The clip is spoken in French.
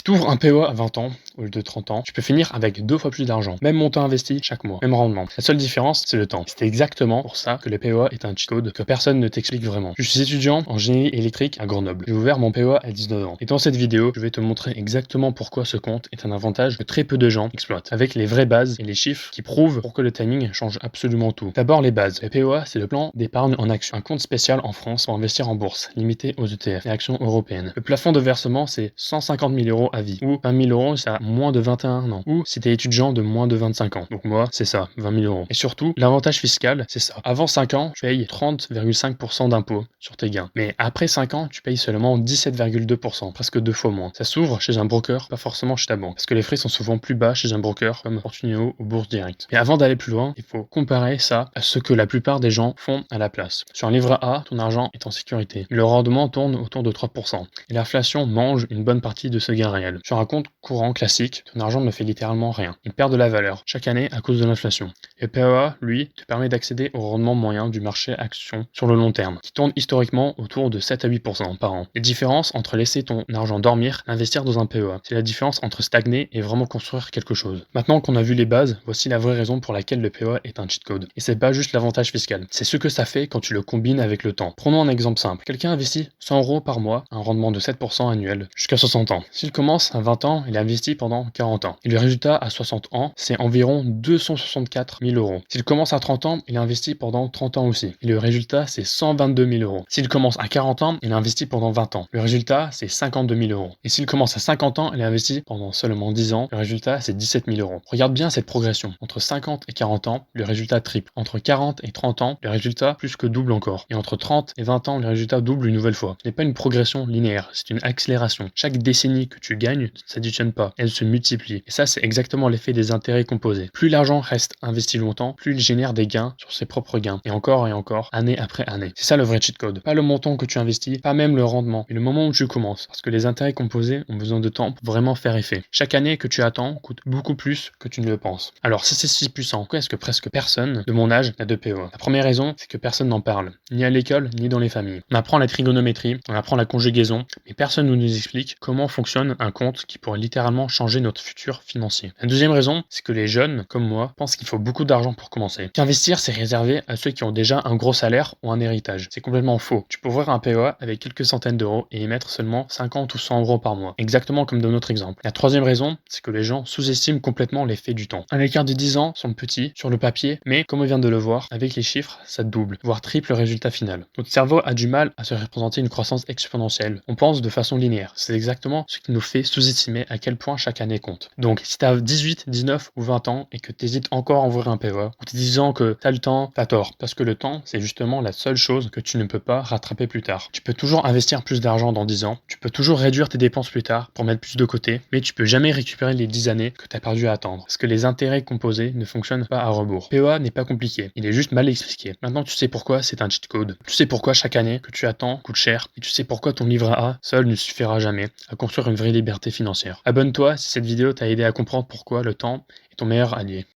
Si tu ouvres un PEA à 20 ans au lieu de 30 ans, tu peux finir avec 2 fois plus d'argent. Même montant investi chaque mois, même rendement. La seule différence, c'est le temps. C'est exactement pour ça que le PEA est un cheat code que personne ne t'explique vraiment. Je suis étudiant en génie électrique à Grenoble. J'ai ouvert mon PEA à 19 ans. Et dans cette vidéo, je vais te montrer exactement pourquoi ce compte est un avantage que très peu de gens exploitent. Avec les vraies bases et les chiffres qui prouvent pour que le timing change absolument tout. D'abord les bases. Le PEA, c'est le plan d'épargne en action. Un compte spécial en France pour investir en bourse, limité aux ETF et actions européennes. Le plafond de versement, c'est 150 000 € à vie. Ou 20 000 € si t'as moins de 21 ans. Ou si t'es étudiant de moins de 25 ans. Donc moi, c'est ça, 20 000 €. Et surtout, l'avantage fiscal, c'est ça. Avant 5 ans, tu payes 30,5% d'impôts sur tes gains. Mais après 5 ans, tu payes seulement 17,2%, presque 2 fois moins. Ça s'ouvre chez un broker, pas forcément chez ta banque. Parce que les frais sont souvent plus bas chez un broker comme Fortuneo ou Bourse Direct. Et avant d'aller plus loin, il faut comparer ça à ce que la plupart des gens font à la place. Sur un livret A, ton argent est en sécurité. Le rendement tourne autour de 3%. Et l'inflation mange une bonne partie de ce gain réel. Sur un compte courant classique, ton argent ne fait littéralement rien. Il perd de la valeur chaque année à cause de l'inflation. Le PEA, lui, te permet d'accéder au rendement moyen du marché action sur le long terme, qui tourne historiquement autour de 7 à 8% par an. Les différences entre laisser ton argent dormir et investir dans un PEA, c'est la différence entre stagner et vraiment construire quelque chose. Maintenant qu'on a vu les bases, voici la vraie raison pour laquelle le PEA est un cheat code. Et c'est pas juste l'avantage fiscal, c'est ce que ça fait quand tu le combines avec le temps. Prenons un exemple simple. Quelqu'un investit 100 € par mois, un rendement de 7% annuel, jusqu'à 60 ans. S'il commence à 20 ans, il investit pendant 40 ans. Et le résultat à 60 ans, c'est environ 264 000 €. S'il commence à 30 ans, il investit pendant 30 ans aussi. Et le résultat, c'est 122 000 €. S'il commence à 40 ans, il investit pendant 20 ans. Le résultat, c'est 52 000 €. Et s'il commence à 50 ans, il investit pendant seulement 10 ans. Le résultat, c'est 17 000 €. Regarde bien cette progression. Entre 50 et 40 ans, le résultat triple. Entre 40 et 30 ans, le résultat plus que double encore. Et entre 30 et 20 ans, le résultat double une nouvelle fois. Ce n'est pas une progression linéaire, c'est une accélération. Chaque décennie que tu gagnes ne s'additionne pas, elle se multiplie. Et ça, c'est exactement l'effet des intérêts composés. Plus l'argent reste investi longtemps, plus il génère des gains sur ses propres gains. Et encore, année après année. C'est ça le vrai cheat code. Pas le montant que tu investis, pas même le rendement, mais le moment où tu commences. Parce que les intérêts composés ont besoin de temps pour vraiment faire effet. Chaque année que tu attends coûte beaucoup plus que tu ne le penses. Alors, si c'est si puissant, pourquoi est-ce que presque personne de mon âge n'a de PEA? La première raison, c'est que personne n'en parle, ni à l'école, ni dans les familles. On apprend la trigonométrie, on apprend la conjugaison, mais personne ne nous explique comment fonctionne un compte qui pourrait littéralement changer notre futur financier. La deuxième raison, c'est que les jeunes, comme moi, pensent qu'il faut beaucoup d'argent pour commencer. Qu'investir, c'est réservé à ceux qui ont déjà un gros salaire ou un héritage. C'est complètement faux. Tu peux ouvrir un PEA avec quelques centaines d'euros et y mettre seulement 50 ou 100 € par mois. Exactement comme dans notre exemple. La troisième raison, c'est que les gens sous-estiment complètement l'effet du temps. Un écart de 10 ans semble petit sur le papier, mais comme on vient de le voir, avec les chiffres, ça double, voire triple le résultat final. Notre cerveau a du mal à se représenter une croissance exponentielle. On pense de façon linéaire. C'est exactement ce qui nous fait sous-estimer à quel point chaque année compte. Donc, si tu as 18, 19 ou 20 ans et que tu hésites encore à ouvrir un PEA, ou tu disant que tu as le temps, t'as tort. Parce que le temps, c'est justement la seule chose que tu ne peux pas rattraper plus tard. Tu peux toujours investir plus d'argent dans 10 ans, tu peux toujours réduire tes dépenses plus tard pour mettre plus de côté, mais tu peux jamais récupérer les 10 années que tu as perdu à attendre. Parce que les intérêts composés ne fonctionnent pas à rebours. PEA n'est pas compliqué, il est juste mal expliqué. Maintenant, tu sais pourquoi c'est un cheat code. Tu sais pourquoi chaque année que tu attends coûte cher, et tu sais pourquoi ton livret A seul ne suffira jamais à construire une vraie liberté financière. Abonne-toi si cette vidéo t'a aidé à comprendre pourquoi le temps est ton meilleur allié.